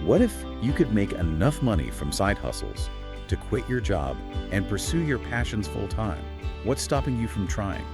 What if you could make enough money from side hustles to quit your job and pursue your passions full time? What's stopping you from trying?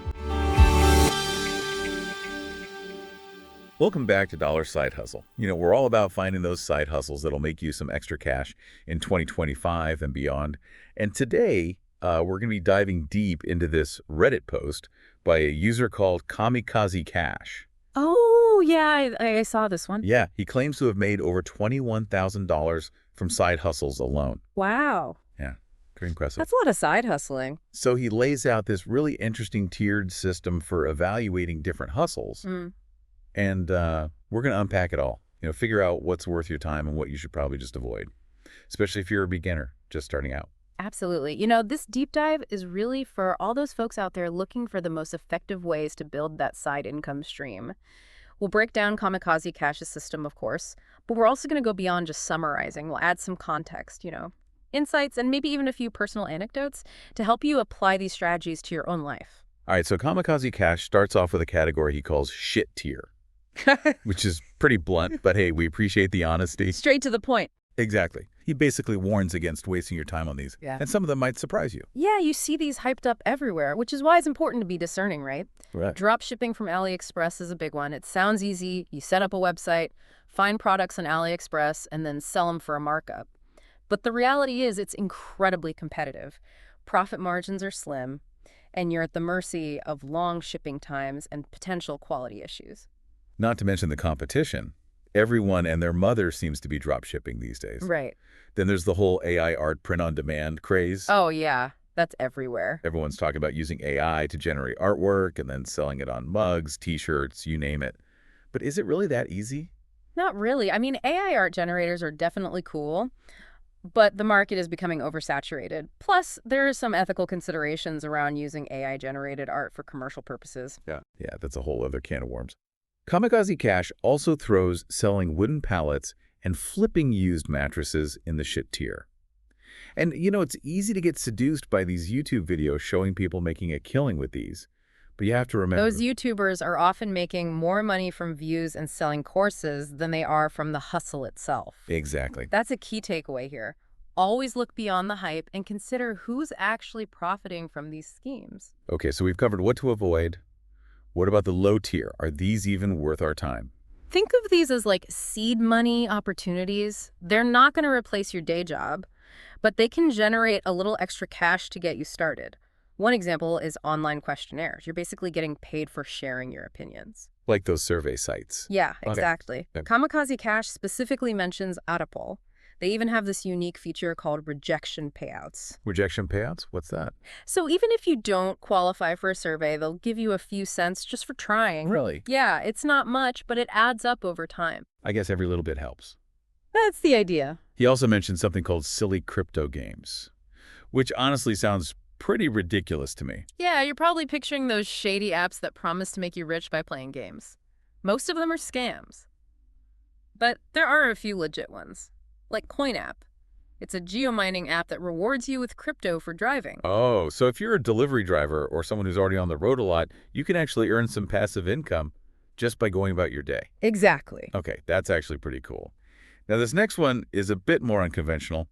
Welcome back to Dollar Side Hustle. We're all about finding those side hustles that'll make you some extra cash in 2025 and beyond. And today, we're going to be diving deep into this Reddit post by a user called Kamikaze Cash. Oh, yeah, I saw this one. Yeah, he claims to have made over $21,000 from side hustles alone. Wow. Yeah, pretty impressive. That's a lot of side hustling. So he lays out this really interesting tiered system for evaluating different hustles. And we're going to unpack it all, figure out what's worth your time and what you should probably just avoid, especially if you're a beginner just starting out. Absolutely. This deep dive is really for all those folks out there looking for the most effective ways to build that side income stream. We'll break down Kamikaze Cash's system, of course, but we're also going to go beyond just summarizing. We'll add some context, insights, and maybe even a few personal anecdotes to help you apply these strategies to your own life. All right, so Kamikaze Cash starts off with a category he calls shit tier, which is pretty blunt, but hey, we appreciate the honesty. Straight to the point. Exactly. He basically warns against wasting your time on these. Yeah. And some of them might surprise you. Yeah, you see these hyped up everywhere, which is why it's important to be discerning, right? Right. Drop shipping from AliExpress is a big one. It sounds easy. You set up a website, find products on AliExpress, and then sell them for a markup. But the reality is it's incredibly competitive. Profit margins are slim, and you're at the mercy of long shipping times and potential quality issues. Not to mention the competition. Everyone and their mother seems to be drop shipping these days. Right. Then there's the whole AI art print-on-demand craze. Oh, yeah. That's everywhere. Everyone's talking about using AI to generate artwork and then selling it on mugs, T-shirts, you name it. But is it really that easy? Not really. I mean, AI art generators are definitely cool, but the market is becoming oversaturated. Plus, there are some ethical considerations around using AI-generated art for commercial purposes. Yeah, that's a whole other can of worms. Kamikaze Cash also throws selling wooden pallets and flipping used mattresses in the shit tier. And, it's easy to get seduced by these YouTube videos showing people making a killing with these. But you have to remember, those YouTubers are often making more money from views and selling courses than they are from the hustle itself. Exactly. That's a key takeaway here. Always look beyond the hype and consider who's actually profiting from these schemes. Okay, so we've covered what to avoid. What about the low tier? Are these even worth our time? Think of these as like seed money opportunities. They're not going to replace your day job, but they can generate a little extra cash to get you started. One example is online questionnaires. You're basically getting paid for sharing your opinions. Like those survey sites. Yeah, Okay. exactly. Okay. Kamikaze Cash specifically mentions Autopoll. They even have this unique feature called rejection payouts. Rejection payouts? What's that? So even if you don't qualify for a survey, they'll give you a few cents just for trying. Really? Yeah, it's not much, but it adds up over time. I guess every little bit helps. That's the idea. He also mentioned something called silly crypto games, which honestly sounds pretty ridiculous to me. Yeah, you're probably picturing those shady apps that promise to make you rich by playing games. Most of them are scams. But there are a few legit ones. Like CoinApp. It's a geomining app that rewards you with crypto for driving. Oh, so if you're a delivery driver or someone who's already on the road a lot, you can actually earn some passive income just by going about your day. Exactly. Okay, that's actually pretty cool. Now, this next one is a bit more unconventional.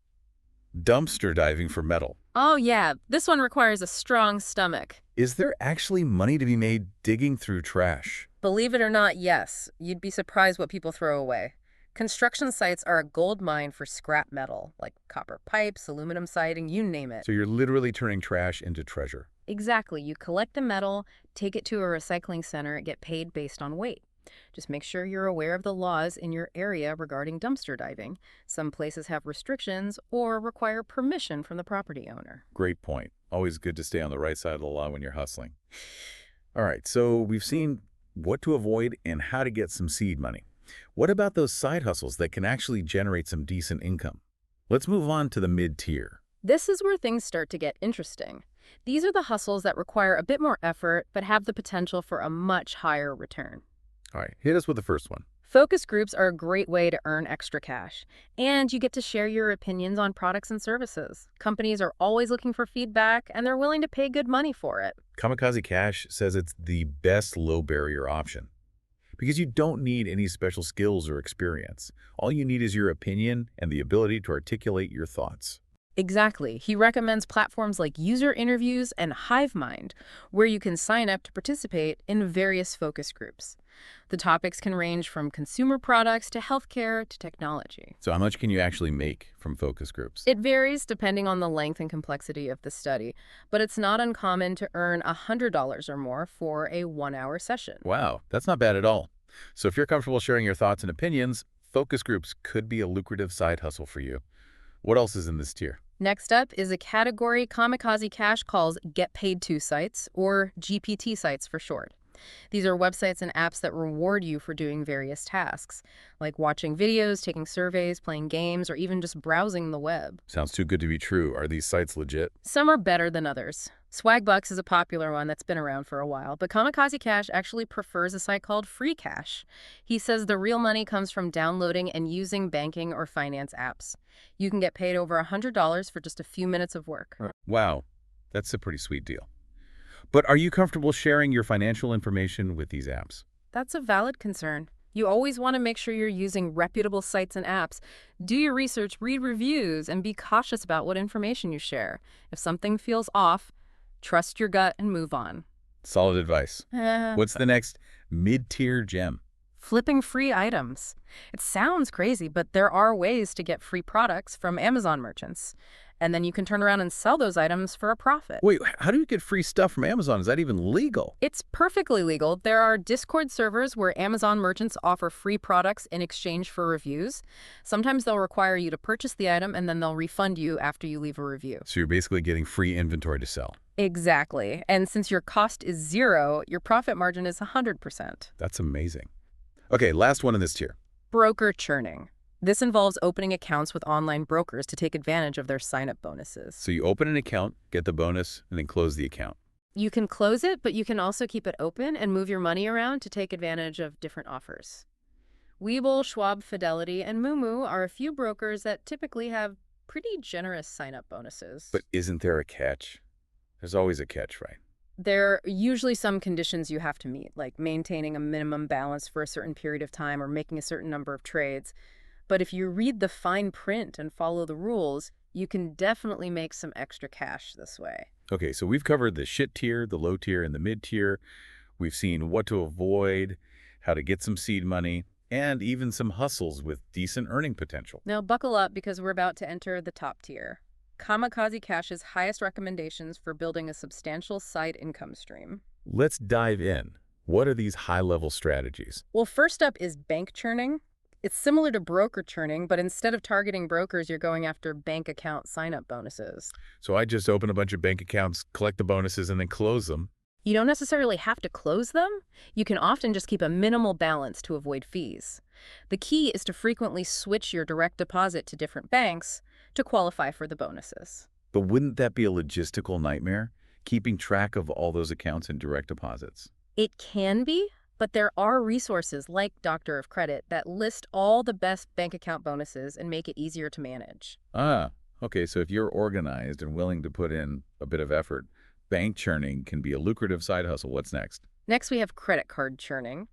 Dumpster diving for metal. Oh, yeah. This one requires a strong stomach. Is there actually money to be made digging through trash? Believe it or not, yes. You'd be surprised what people throw away. Construction sites are a gold mine for scrap metal, like copper pipes, aluminum siding, you name it. So you're literally turning trash into treasure. Exactly. You collect the metal, take it to a recycling center, and get paid based on weight. Just make sure you're aware of the laws in your area regarding dumpster diving. Some places have restrictions or require permission from the property owner. Great point. Always good to stay on the right side of the law when you're hustling. All right, so we've seen what to avoid and how to get some seed money. What about those side hustles that can actually generate some decent income? Let's move on to the mid-tier. This is where things start to get interesting. These are the hustles that require a bit more effort but have the potential for a much higher return. All right, hit us with the first one. Focus groups are a great way to earn extra cash, and you get to share your opinions on products and services. Companies are always looking for feedback, and they're willing to pay good money for it. Kamikaze Cash says it's the best low-barrier option. because you don't need any special skills or experience. All you need is your opinion and the ability to articulate your thoughts. Exactly. He recommends platforms like user interviews and HiveMind, where you can sign up to participate in various focus groups. The topics can range from consumer products to healthcare to technology. So how much can you actually make from focus groups? It varies depending on the length and complexity of the study, but it's not uncommon to earn $100 or more for a 1-hour session. Wow, that's not bad at all. So if you're comfortable sharing your thoughts and opinions, focus groups could be a lucrative side hustle for you. What else is in this tier? Next up is a category Kamikaze Cash calls Get Paid To sites, or GPT sites for short. These are websites and apps that reward you for doing various tasks, like watching videos, taking surveys, playing games, or even just browsing the web. Sounds too good to be true. Are these sites legit? Some are better than others. Swagbucks is a popular one that's been around for a while, but Kamikaze Cash actually prefers a site called Free Cash. He says the real money comes from downloading and using banking or finance apps. You can get paid over $100 for just a few minutes of work. Wow, that's a pretty sweet deal. But are you comfortable sharing your financial information with these apps? That's a valid concern. You always want to make sure you're using reputable sites and apps. Do your research, read reviews, and be cautious about what information you share. If something feels off, trust your gut and move on. Solid advice. What's the next mid-tier gem? Flipping free items. It sounds crazy, but there are ways to get free products from Amazon merchants. And then you can turn around and sell those items for a profit. Wait, how do you get free stuff from Amazon? Is that even legal? It's perfectly legal. There are Discord servers where Amazon merchants offer free products in exchange for reviews. Sometimes they'll require you to purchase the item and then they'll refund you after you leave a review. So you're basically getting free inventory to sell. Exactly. And since your cost is 0, your profit margin is 100%. That's amazing. Okay, last one in this tier. Broker churning. This involves opening accounts with online brokers to take advantage of their sign-up bonuses. So you open an account, get the bonus, and then close the account. You can close it, but you can also keep it open and move your money around to take advantage of different offers. Webull, Schwab, Fidelity, and Moomoo are a few brokers that typically have pretty generous sign-up bonuses. But isn't there a catch? There's always a catch, right? There are usually some conditions you have to meet, like maintaining a minimum balance for a certain period of time or making a certain number of trades. But if you read the fine print and follow the rules, you can definitely make some extra cash this way. Okay, so we've covered the shit tier, the low tier, and the mid tier. We've seen what to avoid, how to get some seed money, and even some hustles with decent earning potential. Now buckle up because we're about to enter the top tier. Kamikaze Cash's highest recommendations for building a substantial side income stream. Let's dive in. What are these high-level strategies? Well, first up is bank churning. It's similar to broker churning, but instead of targeting brokers, you're going after bank account sign-up bonuses. So I just open a bunch of bank accounts, collect the bonuses, and then close them. You don't necessarily have to close them. You can often just keep a minimal balance to avoid fees. The key is to frequently switch your direct deposit to different banks to qualify for the bonuses. But wouldn't that be a logistical nightmare, keeping track of all those accounts and direct deposits? It can be, but there are resources like Doctor of Credit that list all the best bank account bonuses and make it easier to manage. Ah, okay, so if you're organized and willing to put in a bit of effort, bank churning can be a lucrative side hustle. What's next? Next, we have credit card churning.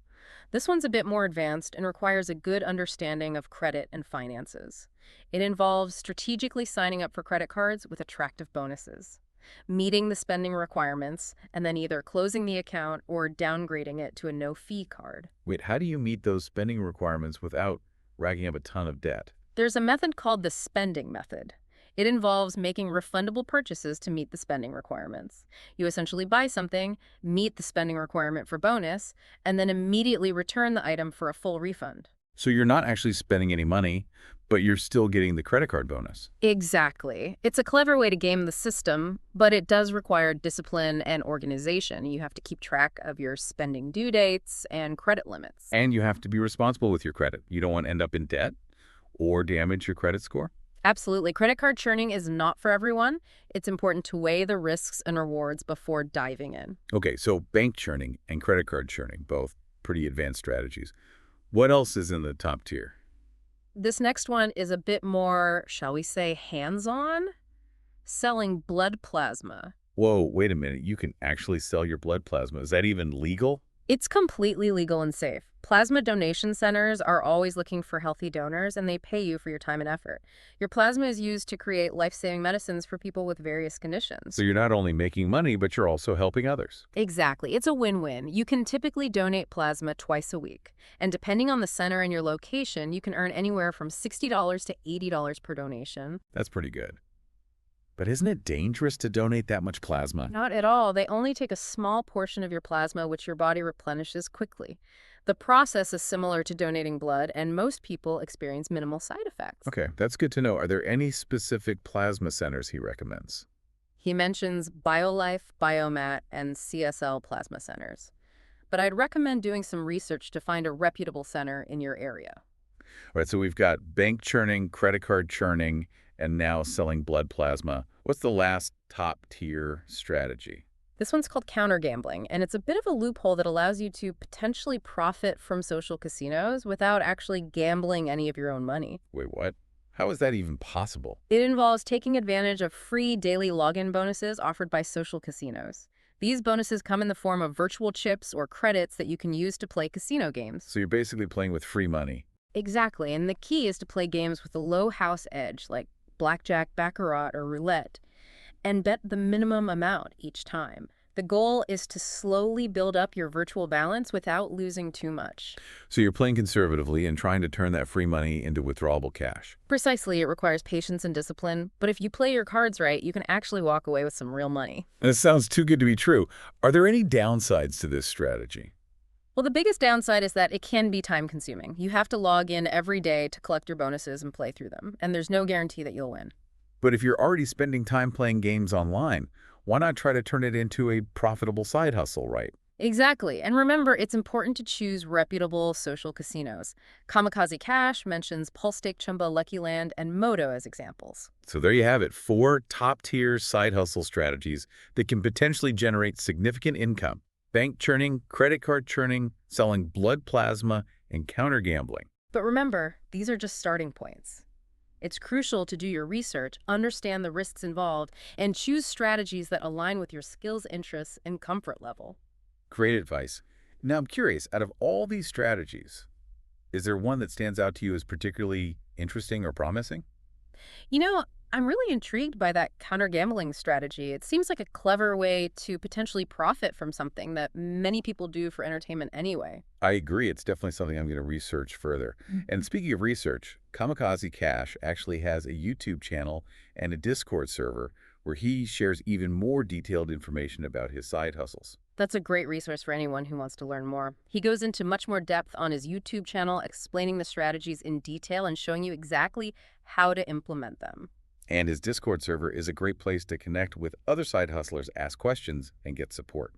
This one's a bit more advanced and requires a good understanding of credit and finances. It involves strategically signing up for credit cards with attractive bonuses, meeting the spending requirements, and then either closing the account or downgrading it to a no-fee card. Wait, how do you meet those spending requirements without racking up a ton of debt? There's a method called the spending method. It involves making refundable purchases to meet the spending requirements. You essentially buy something, meet the spending requirement for bonus, and then immediately return the item for a full refund. So you're not actually spending any money, but you're still getting the credit card bonus. Exactly. It's a clever way to game the system, but it does require discipline and organization. You have to keep track of your spending due dates and credit limits. And you have to be responsible with your credit. You don't want to end up in debt or damage your credit score. Absolutely. Credit card churning is not for everyone. It's important to weigh the risks and rewards before diving in. Okay, so bank churning and credit card churning, both pretty advanced strategies. What else is in the top tier? This next one is a bit more, shall we say, hands-on? Selling blood plasma. Whoa, wait a minute. You can actually sell your blood plasma. Is that even legal? It's completely legal and safe. Plasma donation centers are always looking for healthy donors, and they pay you for your time and effort. Your plasma is used to create life-saving medicines for people with various So conditions. you're not only making money, but you're also helping others. Exactly. It's a win-win. You can typically donate plasma twice a week. And depending on the center and your location, you can earn anywhere from $60 to $80 per donation. That's pretty good. But isn't it dangerous to donate that much plasma? Not at all. They only take a small portion of your plasma, which your body replenishes quickly. The process is similar to donating blood, and most people experience minimal side effects. Okay, that's good to know. Are there any specific plasma centers he recommends? He mentions BioLife, Biomat, and CSL plasma centers. But I'd recommend doing some research to find a reputable center in your area. All right, so we've got bank churning, credit card churning, and now selling blood plasma. What's the last top tier strategy? This one's called counter gambling, and it's a bit of a loophole that allows you to potentially profit from social casinos without actually gambling any of your own money. Wait, what? How is that even possible? It involves taking advantage of free daily login bonuses offered by social casinos. These bonuses come in the form of virtual chips or credits that you can use to play casino games. So you're basically playing with free money. Exactly, and the key is to play games with a low house edge, like blackjack, baccarat, or roulette, and bet the minimum amount each time. The goal is to slowly build up your virtual balance without losing too much. So you're playing conservatively and trying to turn that free money into withdrawable cash. Precisely, it requires patience and discipline, but if you play your cards right, you can actually walk away with some real money. This sounds too good to be true. Are there any downsides to this strategy? Well, the biggest downside is that it can be time-consuming. You have to log in every day to collect your bonuses and play through them, and there's no guarantee that you'll win. But if you're already spending time playing games online, why not try to turn it into a profitable side hustle, right? Exactly. And remember, it's important to choose reputable social casinos. Kamikaze Cash mentions Pulse Stake Chumba, Lucky Land, and Moto as examples. So there you have it, 4 top-tier side hustle strategies that can potentially generate significant income. Bank churning, credit card churning, selling blood plasma, and counter gambling. But remember, these are just starting points. It's crucial to do your research, understand the risks involved, and choose strategies that align with your skills, interests, and comfort level. Great advice. Now I'm curious, out of all these strategies, is there one that stands out to you as particularly interesting or promising? You know, I'm really intrigued by that counter-gambling strategy. It seems like a clever way to potentially profit from something that many people do for entertainment anyway. I agree. It's definitely something I'm going to research further. And speaking of research, Kamikaze Cash actually has a YouTube channel and a Discord server where he shares even more detailed information about his side hustles. That's a great resource for anyone who wants to learn more. He goes into much more depth on his YouTube channel, explaining the strategies in detail and showing you exactly how to implement them. And his Discord server is a great place to connect with other side hustlers, ask questions, and get support.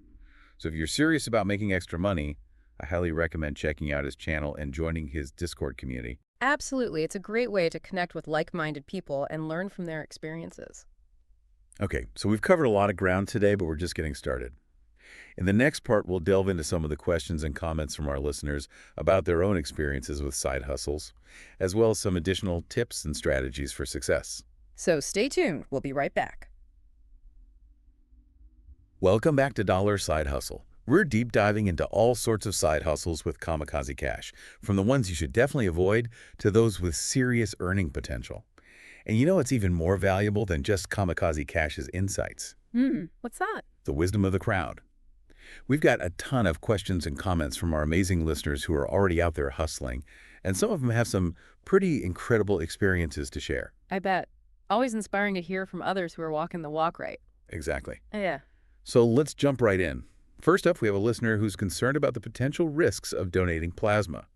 So if you're serious about making extra money, I highly recommend checking out his channel and joining his Discord community. Absolutely. It's a great way to connect with like-minded people and learn from their experiences. Okay, so we've covered a lot of ground today, but we're just getting started. In the next part, we'll delve into some of the questions and comments from our listeners about their own experiences with side hustles, as well as some additional tips and strategies for success. So stay tuned. We'll be right back. Welcome back to Dollar Side Hustle. We're deep diving into all sorts of side hustles with Kamikaze Cash, from the ones you should definitely avoid to those with serious earning potential. And you know it's even more valuable than just Kamikaze Cash's insights? What's that? The wisdom of the crowd. We've got a ton of questions and comments from our amazing listeners who are already out there hustling, and some of them have some pretty incredible experiences to share. I bet. Always inspiring to hear from others who are walking the walk right. Exactly. Yeah. So let's jump right in. First up, we have a listener who's concerned about the potential risks of donating plasma.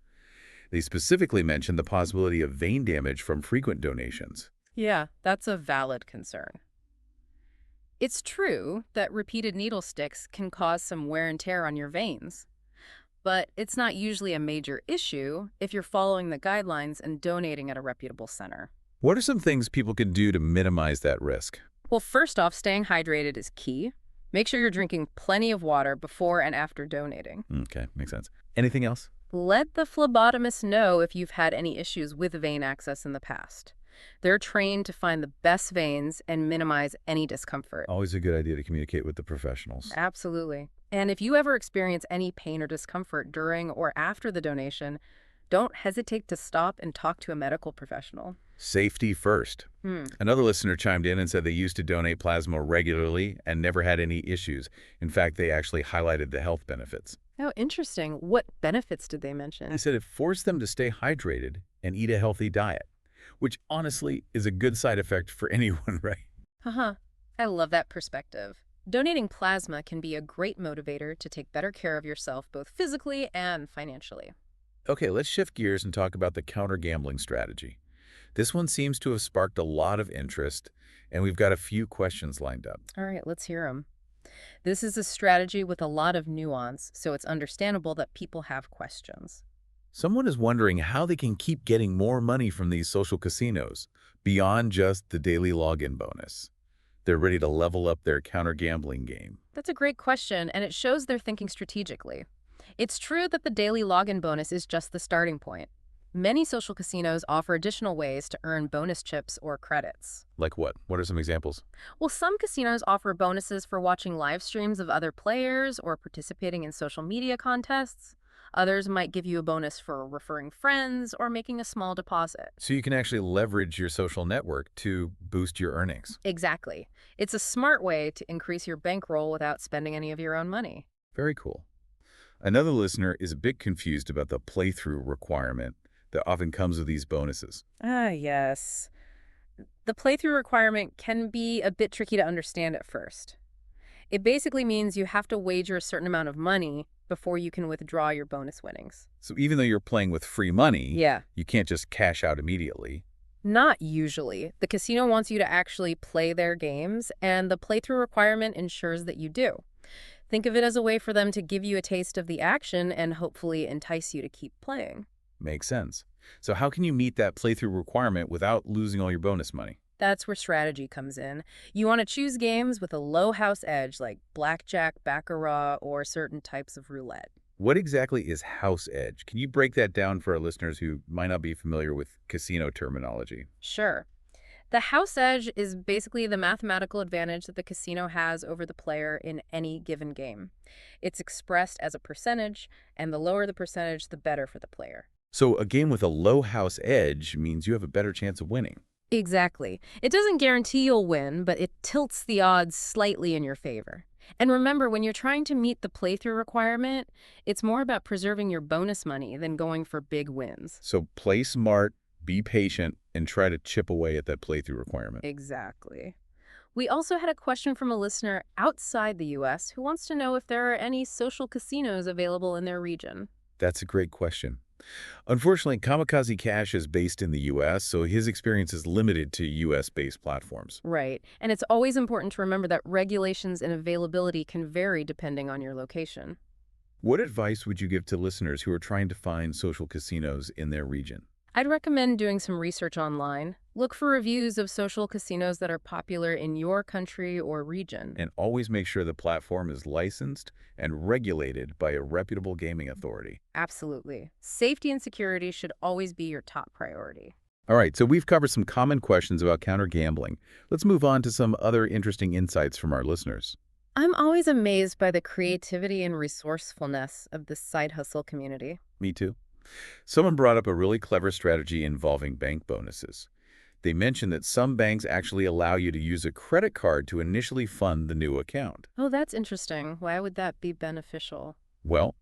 They specifically mentioned the possibility of vein damage from frequent donations. Yeah, that's a valid concern. It's true that repeated needle sticks can cause some wear and tear on your veins, but it's not usually a major issue if you're following the guidelines and donating at a reputable center. What are some things people can do to minimize that risk? Well, first off, staying hydrated is key. Make sure you're drinking plenty of water before and after donating. Okay, makes sense. Anything else? Let the phlebotomist know if you've had any issues with vein access in the past. They're trained to find the best veins and minimize any discomfort. Always a good idea to communicate with the professionals. Absolutely. And if you ever experience any pain or discomfort during or after the donation, don't hesitate to stop and talk to a medical professional. Safety first. Hmm. Another listener chimed in and said they used to donate plasma regularly and never had any issues. In fact, they actually highlighted the health benefits. Oh, interesting. What benefits did they They mention? said it forced them to stay hydrated and eat a healthy diet, which honestly is a good side effect for anyone, right? Haha. I love that perspective. Donating plasma can be a great motivator to take better care of yourself both physically and financially. Okay, let's shift gears and talk about the counter-gambling strategy. This one seems to have sparked a lot of interest, and we've got a few questions lined up. All right, let's hear them. This is a strategy with a lot of nuance, so it's understandable that people have questions. Someone is wondering how they can keep getting more money from these social casinos beyond just the daily login bonus. They're ready to level up their counter-gambling game. That's a great question, and it shows they're thinking strategically. It's true that the daily login bonus is just the starting point. Many social casinos offer additional ways to earn bonus chips or credits. Like what? What are some examples? Well, some casinos offer bonuses for watching live streams of other players or participating in social media contests. Others might give you a bonus for referring friends or making a small deposit. So you can actually leverage your social network to boost your earnings. Exactly. It's a smart way to increase your bankroll without spending any of your own money. Very cool. Another listener is a bit confused about the playthrough requirement that often comes with these bonuses. Ah, yes. The playthrough requirement can be a bit tricky to understand at first. It basically means you have to wager a certain amount of money before you can withdraw your bonus winnings. So even though you're playing with free money, Yeah. you can't just cash out immediately. Not usually. The casino wants you to actually play their games, and the playthrough requirement ensures that you do. Think of it as a way for them to give you a taste of the action and hopefully entice you to keep playing. Makes sense. So how can you meet that playthrough requirement without losing all your bonus money? That's where strategy comes in. You want to choose games with a low house edge like blackjack, baccarat, or certain types of roulette. What exactly is house edge? Can you break that down for our listeners who might not be familiar with casino terminology? Sure. The house edge is basically the mathematical advantage that the casino has over the player in any given game. It's expressed as a percentage, and the lower the percentage, the better for the player. So a game with a low house edge means you have a better chance of winning. Exactly. It doesn't guarantee you'll win, but it tilts the odds slightly in your favor. And remember, when you're trying to meet the playthrough requirement, it's more about preserving your bonus money than going for big wins. So play smart, be patient, and try to chip away at that playthrough requirement. Exactly. We also had a question from a listener outside the U.S. who wants to know if there are any social casinos available in their region. That's a great question. Unfortunately, Kamikaze Cash is based in the U.S., so his experience is limited to U.S.-based platforms. Right. And it's always important to remember that regulations and availability can vary depending on your location. What advice would you give to listeners who are trying to find social casinos in their region? I'd recommend doing some research online. Look for reviews of social casinos that are popular in your country or region. And always make sure the platform is licensed and regulated by a reputable gaming authority. Absolutely. Safety and security should always be your top priority. All right, so we've covered some common questions about counter-gambling. Let's move on to some other interesting insights from our listeners. I'm always amazed by the creativity and resourcefulness of this side hustle community. Me too. Someone brought up a really clever strategy involving bank bonuses. They mentioned that some banks actually allow you to use a credit card to initially fund the new account. Oh, that's interesting. Why would that be beneficial? Well,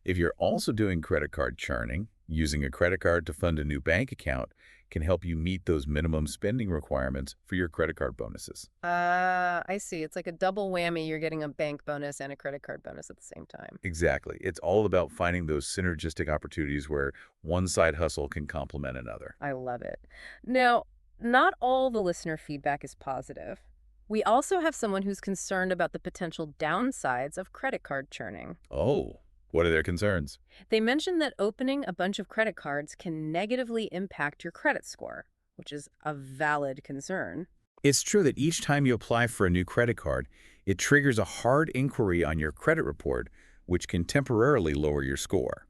if you're also doing credit card churning, using a credit card to fund a new bank account can help you meet those minimum spending requirements for your credit card bonuses. I see. It's like a double whammy. You're getting a bank bonus and a credit card bonus at the same time. Exactly. It's all about finding those synergistic opportunities where one side hustle can complement another. I love it. Now, not all the listener feedback is positive. We also have someone who's concerned about the potential downsides of credit card churning. Oh, what are their concerns? They mentioned that opening a bunch of credit cards can negatively impact your credit score, which is a valid concern. It's true that each time you apply for a new credit card, it triggers a hard inquiry on your credit report, which can temporarily lower your score.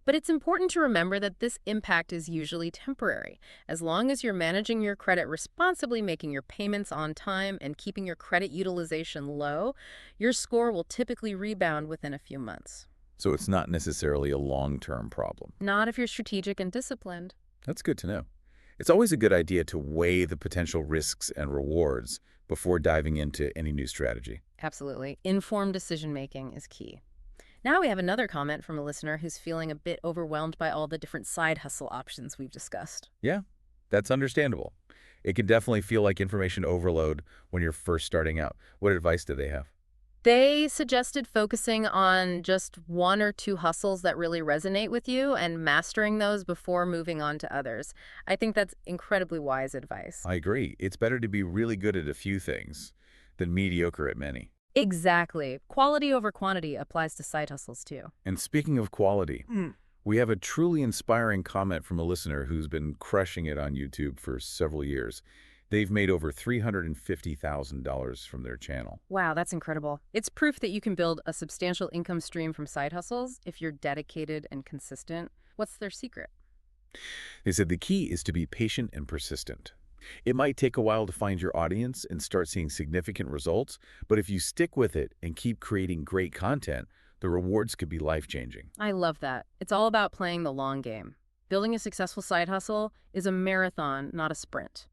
But it's important to remember that this impact is usually temporary. As long as you're managing your credit responsibly, making your payments on time, and keeping your credit utilization low, your score will typically rebound within a few months. So it's not necessarily a long-term problem. Not if you're strategic and disciplined. That's good to know. It's always a good idea to weigh the potential risks and rewards before diving into any new strategy. Absolutely. Informed decision-making is key. Now we have another comment from a listener who's feeling a bit overwhelmed by all the different side hustle options we've discussed. Yeah, that's understandable. It can definitely feel like information overload when you're first starting out. What advice do they have? They suggested focusing on just one or two hustles that really resonate with you and mastering those before moving on to others. I think that's incredibly wise advice. I agree. It's better to be really good at a few things than mediocre at many. Exactly. Quality over quantity applies to side hustles too. And speaking of quality, we have a truly inspiring comment from a listener who's been crushing it on YouTube for several years. They've made over $350,000 from their channel. Wow, that's incredible. It's proof that you can build a substantial income stream from side hustles if you're dedicated and consistent. What's their secret? They said the key is to be patient and persistent. It might take a while to find your audience and start seeing significant results, but if you stick with it and keep creating great content, the rewards could be life-changing. I love that. It's all about playing the long game. Building a successful side hustle is a marathon, not a sprint.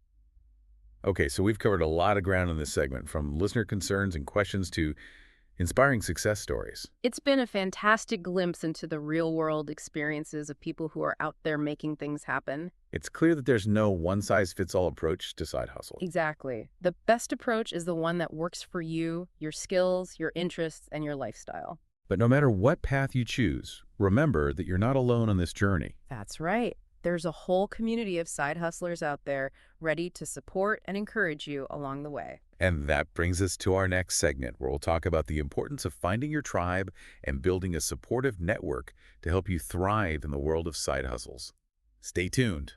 Okay, so we've covered a lot of ground in this segment, from listener concerns and questions to inspiring success stories. It's been a fantastic glimpse into the real-world experiences of people who are out there making things happen. It's clear that there's no one-size-fits-all approach to side hustle. Exactly. The best approach is the one that works for you, your skills, your interests, and your lifestyle. But no matter what path you choose, remember that you're not alone on this journey. That's right. There's a whole community of side hustlers out there ready to support and encourage you along the way. And that brings us to our next segment, where we'll talk about the importance of finding your tribe and building a supportive network to help you thrive in the world of side hustles. Stay tuned.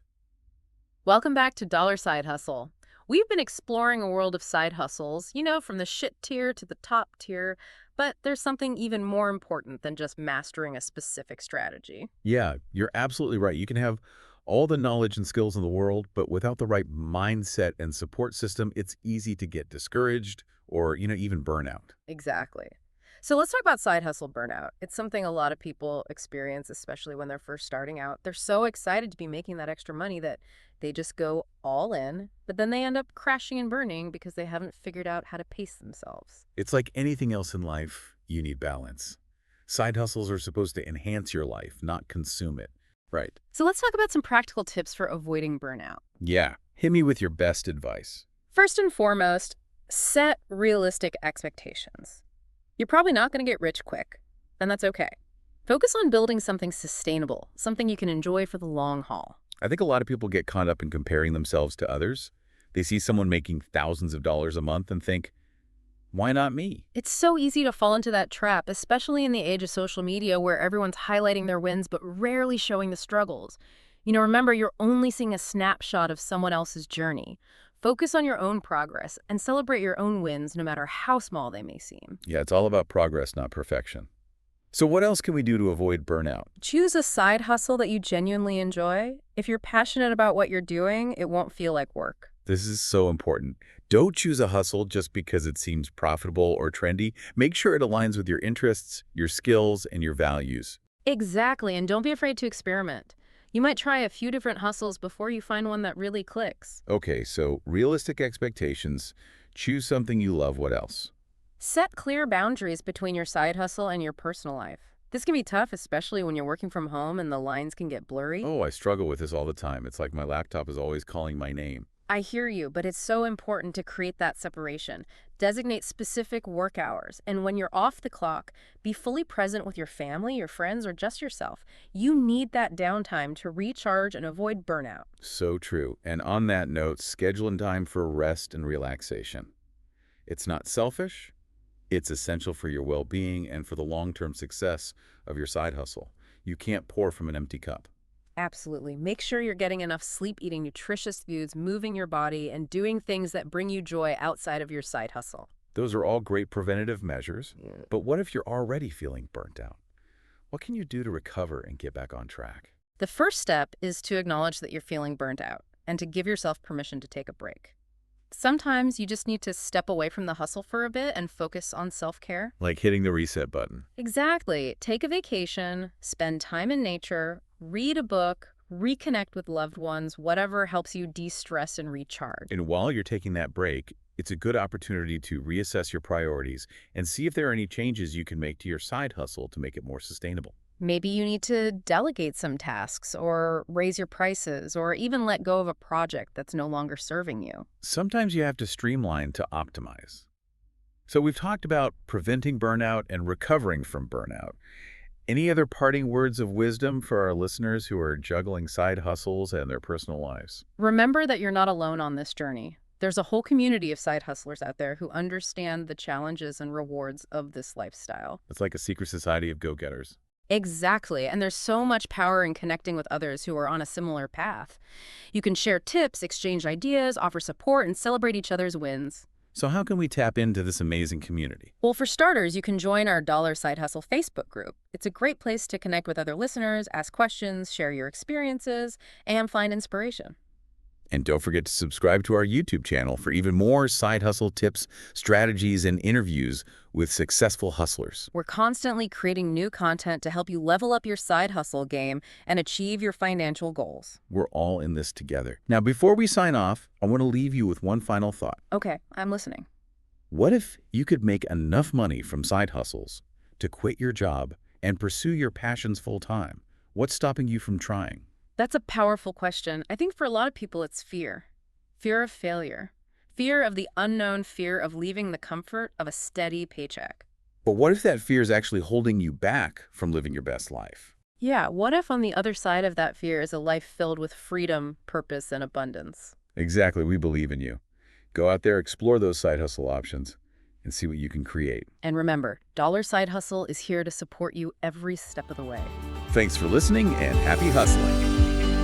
Welcome back to Dollar Side Hustle. We've been exploring a world of side hustles, from the shit tier to the top tier, but there's something even more important than just mastering a specific strategy. Yeah, you're absolutely right. You can have all the knowledge and skills in the world, but without the right mindset and support system, it's easy to get discouraged or, even burnout. Exactly. So let's talk about side hustle burnout. It's something a lot of people experience, especially when they're first starting out. They're so excited to be making that extra money that they just go all in, but then they end up crashing and burning because they haven't figured out how to pace themselves. It's like anything else in life, you need balance. Side hustles are supposed to enhance your life, not consume it. Right. So let's talk about some practical tips for avoiding burnout. Yeah. Hit me with your best advice. First and foremost, set realistic expectations. You're probably not going to get rich quick, and that's okay. Focus on building something sustainable, something you can enjoy for the long haul. I think a lot of people get caught up in comparing themselves to others. They see someone making thousands of dollars a month and think, why not me? It's so easy to fall into that trap, especially in the age of social media where everyone's highlighting their wins but rarely showing the struggles. Remember, you're only seeing a snapshot of someone else's journey. Focus on your own progress and celebrate your own wins, no matter how small they may seem. Yeah, it's all about progress, not perfection. So what else can we do to avoid burnout? Choose a side hustle that you genuinely enjoy. If you're passionate about what you're doing, it won't feel like work. This is so important. Don't choose a hustle just because it seems profitable or trendy. Make sure it aligns with your interests, your skills, and your values. Exactly, and don't be afraid to experiment. You might try a few different hustles before you find one that really clicks. Okay, so realistic expectations. Choose something you love. What else? Set clear boundaries between your side hustle and your personal life. This can be tough, especially when you're working from home and the lines can get blurry. Oh, I struggle with this all the time. It's like my laptop is always calling my name. I hear you, but it's so important to create that separation. Designate specific work hours, and when you're off the clock, be fully present with your family, your friends, or just yourself. You need that downtime to recharge and avoid burnout. So true. And on that note, schedule in time for rest and relaxation. It's not selfish. It's essential for your well-being and for the long-term success of your side hustle. You can't pour from an empty cup. Absolutely. Make sure you're getting enough sleep, eating nutritious foods, moving your body, and doing things that bring you joy outside of your side hustle. Those are all great preventative measures. But what if you're already feeling burnt out? What can you do to recover and get back on track? The first step is to acknowledge that you're feeling burnt out and to give yourself permission to take a break. Sometimes you just need to step away from the hustle for a bit and focus on self-care. Like hitting the reset button. Exactly. Take a vacation, spend time in nature, read a book, reconnect with loved ones, whatever helps you de-stress and recharge. And while you're taking that break, it's a good opportunity to reassess your priorities and see if there are any changes you can make to your side hustle to make it more sustainable. Maybe you need to delegate some tasks or raise your prices or even let go of a project that's no longer serving you. Sometimes you have to streamline to optimize. So we've talked about preventing burnout and recovering from burnout. Any other parting words of wisdom for our listeners who are juggling side hustles and their personal lives? Remember that you're not alone on this journey. There's a whole community of side hustlers out there who understand the challenges and rewards of this lifestyle. It's like a secret society of go-getters. Exactly. And there's so much power in connecting with others who are on a similar path. You can share tips, exchange ideas, offer support, and celebrate each other's wins. So how can we tap into this amazing community? Well, for starters, you can join our Dollar Side Hustle Facebook group. It's a great place to connect with other listeners, ask questions, share your experiences, and find inspiration. And don't forget to subscribe to our YouTube channel for even more side hustle tips, strategies, and interviews with successful hustlers. We're constantly creating new content to help you level up your side hustle game and achieve your financial goals. We're all in this together. Now, before we sign off, I want to leave you with one final thought. Okay, I'm listening. What if you could make enough money from side hustles to quit your job and pursue your passions full-time? What's stopping you from trying? That's a powerful question. I think for a lot of people, it's fear. Fear of failure. Fear of the unknown, fear of leaving the comfort of a steady paycheck. But what if that fear is actually holding you back from living your best life? Yeah, what if on the other side of that fear is a life filled with freedom, purpose, and abundance? Exactly, we believe in you. Go out there, explore those side hustle options, and see what you can create. And remember, Dollar Side Hustle is here to support you every step of the way. Thanks for listening and happy hustling.